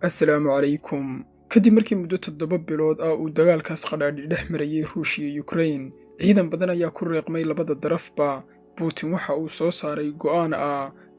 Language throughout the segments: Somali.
Assalaamu calaykum. Kadib markii muddo 7 bilood uu dagaalkaas qadhaadhi dhex marayay Ruushya iyo Ukraine, ciidan badan ayaa ku riiqmay labada darafba. Putin waxa uu soo saaray go'aan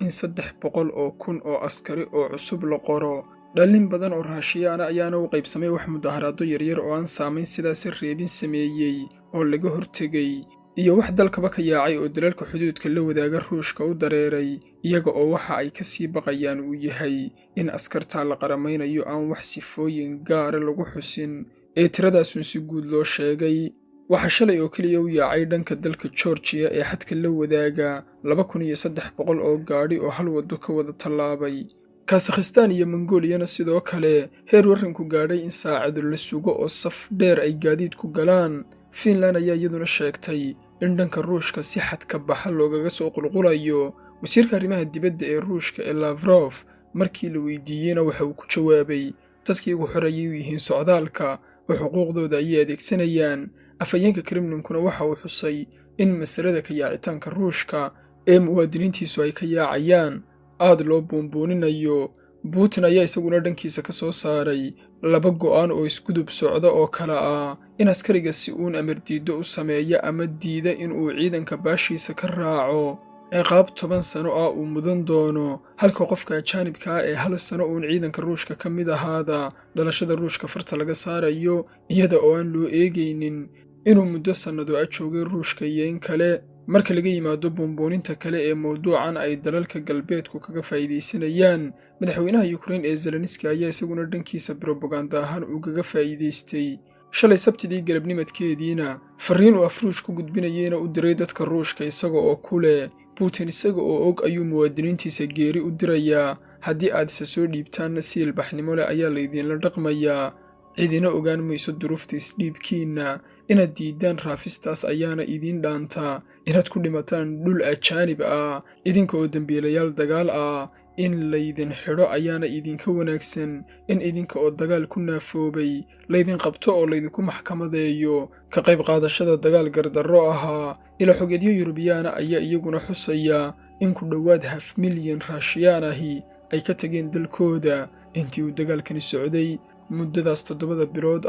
in 300,000 oo askari oo cusub la qoro. Dhalin badan oo Raashiyaan ayaana u qaybsamay wax mudaharaado yaryar oo aan saamayn sidaas reebin sameeyay oo laga hortegay, iyo wax dalkaba ka yaacay oo dalalka xuduudka la wadaaga Ruushka u dareeray, iyaga oo waxa ay ka sii baqayaan uu yahay in askarta la qaramaynayo aan wax sifooyin gaara lagu xusin ee tiradaasun si guud loo sheegay. Waxa shalay oo keliya u yaacay dhanka dalka Georgia ee xadka la wadaaga 2,300 oo gaadhi oo hal waddo ka wada tallaabay. Kazakhstan iyo Mongolia sidoo kale heer warranku gaadhay in saacado la sugo oo saf dheer ay gaadiidku galaan. Finland ayaa iyaduna sheegtay in dhanka Ruushka si xad ka baxa loogaga soo qulqulayo. Wasiirka arrimaha dibadda ee Ruushka ee Lavrov markii la weydiiyeyna waxa uu ku jawaabay dadkii ugu xoreeyay u yihiin socdaalka oo xuquuqdooda ayay adeegsanayaan. Afhayeenka Kremlinkuna waxa uu xusay in masalada ka yaacitaanka Ruushka ee muwaadiniintiisu ay ka yaacayaan aad loo buunbuuninayo. Putin ayaa isaguna dhankiisa ka soo saaray 2 go'aan oo isgudub socda oo kala in askariga si uun amar diiddo u sameeya ama diida in uu ciidanka baashiisa ka raaco ciqaab 10 sano uu mudan doono, halka qofka ajaanibka ee 1 sano uun ciidanka Ruushka ka mid ahaada dhalashada Ruushka farta laga saarayo, iyada oo aan loo eegaynin inuu muddo sannado joogay Ruushka iyo in kale. Marka laga yimaado buunbuuninta kale ee mawduucan ay dalalka galbeedku kaga faa'iidaysanayaan, madaxweynaha Ukraine ee Zelensky ayaa isaguna dhankiisa propaganda ahaan ugaga faa'iidaystay. Shalay Sabtidii galabnimadkeediina fariin uu Ruush ku gudbinayayna u diray dadka Ruushka isaga oo ku leh Putin isaga oo og ayuu muwaadiniintiisa geeri u dirayaa, haddii aad isa soo dhiibtaanna si ilbaxnimo leh ayaa laydinla dhaqmayaa, cidina ogaan mayso duruufta isdhiibkiinna, inaad diidaan raafistaas ayaana idiin dhaantaa, inaad ku dhimataan dhul ajaanib idinka oo dembiilayaal dagaal in laydin xidho ayaana idinka wanaagsan in idinka oo dagaal ku naafoobay laydin qabto oo laydinku maxkamadeeyo ka qayb qaadashada dagaal gardarro ila xogeedyo Yurubiyaana ayaa iyaguna xusaya in ku dhowaad 500,000 Raashiyaan ay ka tageen dalkooda intii uu dagaalkani socday muddadaas 7 bilood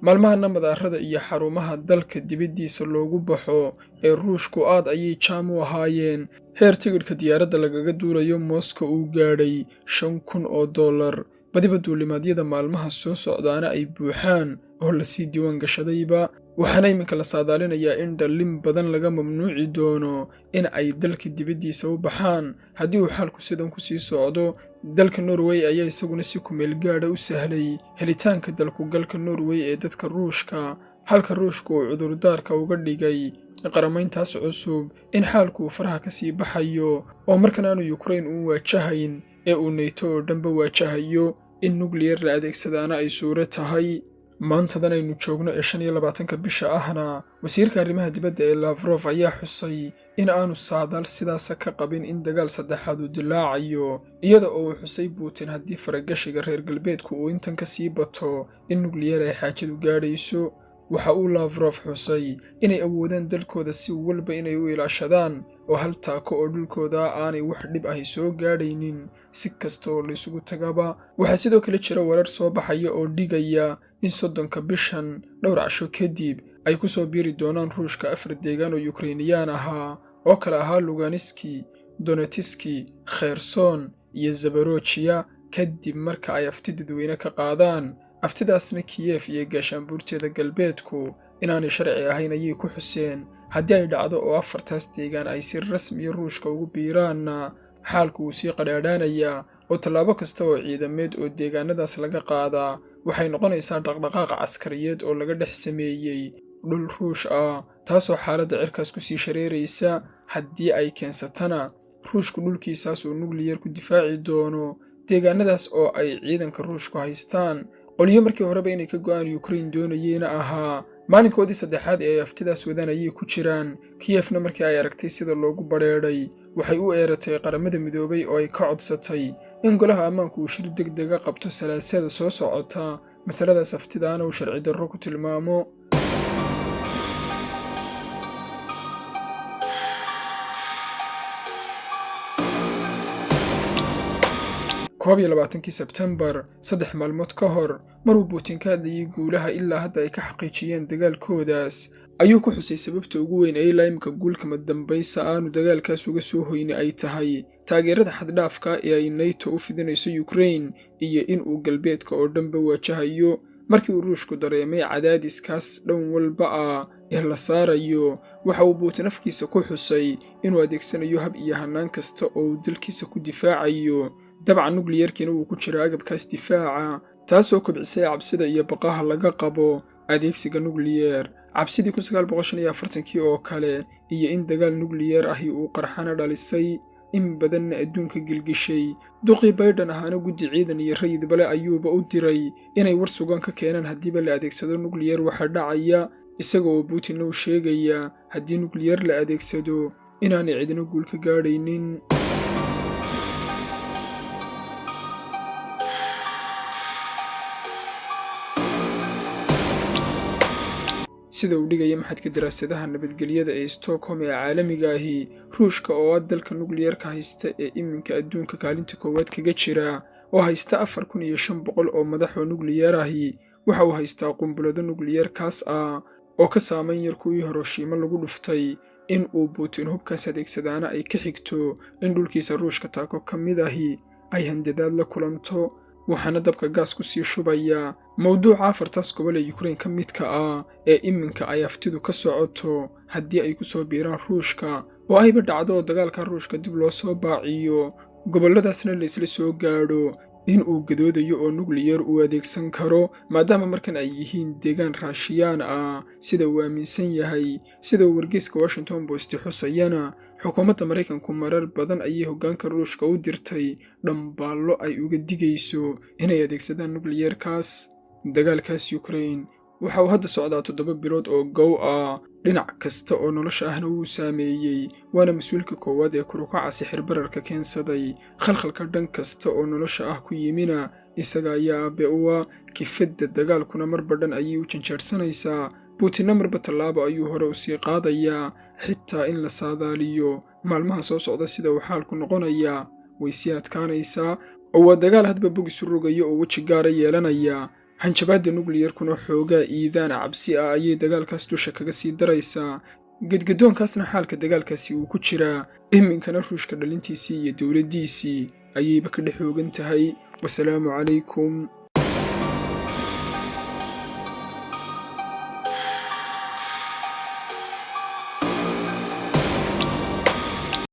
maalmahana madaarada iyo xarumaha dalka dibaddiisa loogu baxo ee Ruushku aad ayay jaam u ahaayeen. Heer tigidhka diyaaradda lagaga duulayo Moscow uu gaadhay $5,000, badiba duulimaadyada maalmaha soo socdaana ay buuxaan oo lasii diiwaan gashadayba. Waxaana iminka la saadaalinayaa in dhalin badan laga mamnuuci doono in ay dalka dibaddiisa u baxaan haddii uu xaalku sidan ku sii socdo. Dalka Norway ayaa isaguna si ku meel gaadha u sahlay helitaanka dalku-galka Norway ee dadka Ruushka, halka Ruushku uu cudurdaarka uga dhigay qaramayntaas cusub in xaalku uu faraha ka sii baxayo oo markan aanu Ukraine u waajahayn ee uu NATO oo dhanba waajahayo in nuclear la adeegsadaana ay suuro tahay. Maantadan aynu joogno ee 25 bisha wasiirka arrimaha dibadda ee Lavrov ayaa xusay in aanu saadaal sidaas ka qabin in dagaal saddexaad uu dilaacayo, iyada oo uu xusay Putin haddii faragashiga reer galbeedku uu intan ka sii bato in nuclear ay xaajadu gaadhayso. Waxa uu Lavrov xusay inay awoodaan dalkooda si walba inay u ilaashadaan oo hal taako oo dhulkooda aanay wax dhib soo gaadhaynin si kasta oo la isugu tagaba. Waxaa sidoo kale jira warar soo baxaya oo dhigaya in 30 bishan dhowr casho kadib ay ku soo biiri doonaan Ruushka 4 deegaan oo Ukrainiyaan oo kala ahaa Lugansk, Donetsk, Kherson iyo Zaporozhye kadib marka ay afti dadweyne ka qaadaan. Aftidaasna Kiev iyo gaashaanbuurteeda galbeedku inaanay sharci ahayn ayay ku xuseen. Haddii ay dhacdo oo 4taas deegaan ay si rasmi Ruushka ugu biiraanna xaalku wuu sii qadhaadhaanayaa oo tallaabo kasta oo ciidameed oo deegaanadaas laga qaadaa waxay noqonaysaa dhaqdhaqaaq caskariyeed oo laga dhex sameeyey dhul Ruush taasoo xaaladda cirkaas ku sii shareeraysa. Haddii ay keensatana Ruushku dhulkiisaas uu nuclear ku difaaci doono deegaanadaas oo ay ciidanka Ruushku haystaan. Qolyo markii horeba inay ka go'aan Ukraine doonayeena maalinkoodii saddexaad ee aftidaas wadaan ayay ku jiraan. Kievna markii ay aragtay sida loogu bareeray waxay u eeratay qaramada midoobay oo ay ka codsatay in golaha ammaanku uu shir degdega qabto salaasada soo socota masaladaas aftidaana uu sharci darro ku tilmaamo. 21 Sebtembar 3 maalmood ka hor maruu Putin ka hadlayay guulaha ilaa hadda ay ka xaqiijiyeen dagaalkoodaas ayuu ku xusay sababta ugu weyn ee imika guulkama dambaysa aanu dagaalkaas uga soo hoynay ay tahay taageerada xaddhaafka ee ay NATO u fidinayso Ukraine iyo in uu galbeedka oo dhanba waajahayo. markii uu Ruushku dareemay cadaadiskaas dhan walba ee la saarayo waxa uu Putin afkiisa ku xusay inuu adeegsanayo hab iyo hanaan kasta oo uu dalkiisa ku difaacayo. dabcan nukliyeerkiina uu ku jira agabkaas difaaca taasoo kobcisay cabsida iyo baqaha laga qabo adeegsiga nukliyeer. cabsidii 1945 oo kale iyo in dagaal nukliyeer ahi uu qarxana dhalisay in badanna adduunka gilgishay. duqii Biden ahaana guddi ciidan iyo rayidba leh ayuuba u diray inay war sugan ka keenaan haddiiba la adeegsado nukliyeer waxa dhacaya, isaga oo Putin uu sheegaya haddii nukliyeer la adeegsado inaanay cidina guul ka gaadhaynin. sida uu dhigaya maxadka daraasadaha nabadgelyada ee Stockholm ee caalamiga ahi, Ruushka oo dalka nukliyeerka haysta ee iminka adduunka kaalinta koowaad kaga jira oo haysta 4500 oo madax oo nukliyeer ahi, waxa uu haystaa qumbulado nukliyeerkaas oo ka saameyn yar kuwii Hiroshima lagu dhuftay. in uu Putin hubkaas adeegsadaana ay ka xigto in dhulkiisa Ruushka taako ka mid ahi ay handadaad la kulanto, waxaana dabka gaas ku sii shubaya mawduuca 4 gobol ee Ukraine ka midka ee iminka ay aftidu ka socoto haddii ay ku soo biiraan Ruushka oo ayba dhacdo dagaalka Ruushka dib loo soo baaciyo goboladaasna la isla soo gaadho in uu gadoodayo oo nukliyeer uu adeegsan karo maadaama markan ay yihiin deegaan Raashiyaan sida uu aaminsan yahay. sida wargeyska Washington Post xusayana xukuumadda Mareykanku marar badan ayay hoggaanka Ruushka u dirtay dhambaallo ay uga digayso inay adeegsadaan nukliyeerkaas. dagaalkaas Ukraine waxa uu hadda socdaa 7 bilood oo gow dhinac kasta oo nolosha ahna uu saameeyay, waana mas'uulka koowaad ee kurukaca sixir bararka keensaday khalkhalka dhan kasta oo nolosha ku yimina isaga ayaa aabe kifadda dagaalkuna marba dhan ayay u janjeersanaysaa. Putin marba tallaabo ayuu hore u sii qaadayaa, xitaa in la saadaaliyo maalmaha soo socda sida uu xaalku noqonaya way sii adkaanaysaa oo waa dagaal hadba bogisu rogayo oo weji gaara yeelanaya. hanjabaadda nukliyeerkuna xoogaa iidaan cabsi ayay dagaalkaas dusha kaga sii daraysaa. gedgadoonkaasna xaalka dagaalkaasi uu ku jiraa iminkana Ruushka dhalintiisii iyo dowladdiisii ayayba ka dhex hoogan tahay. wasalaamu calaykum.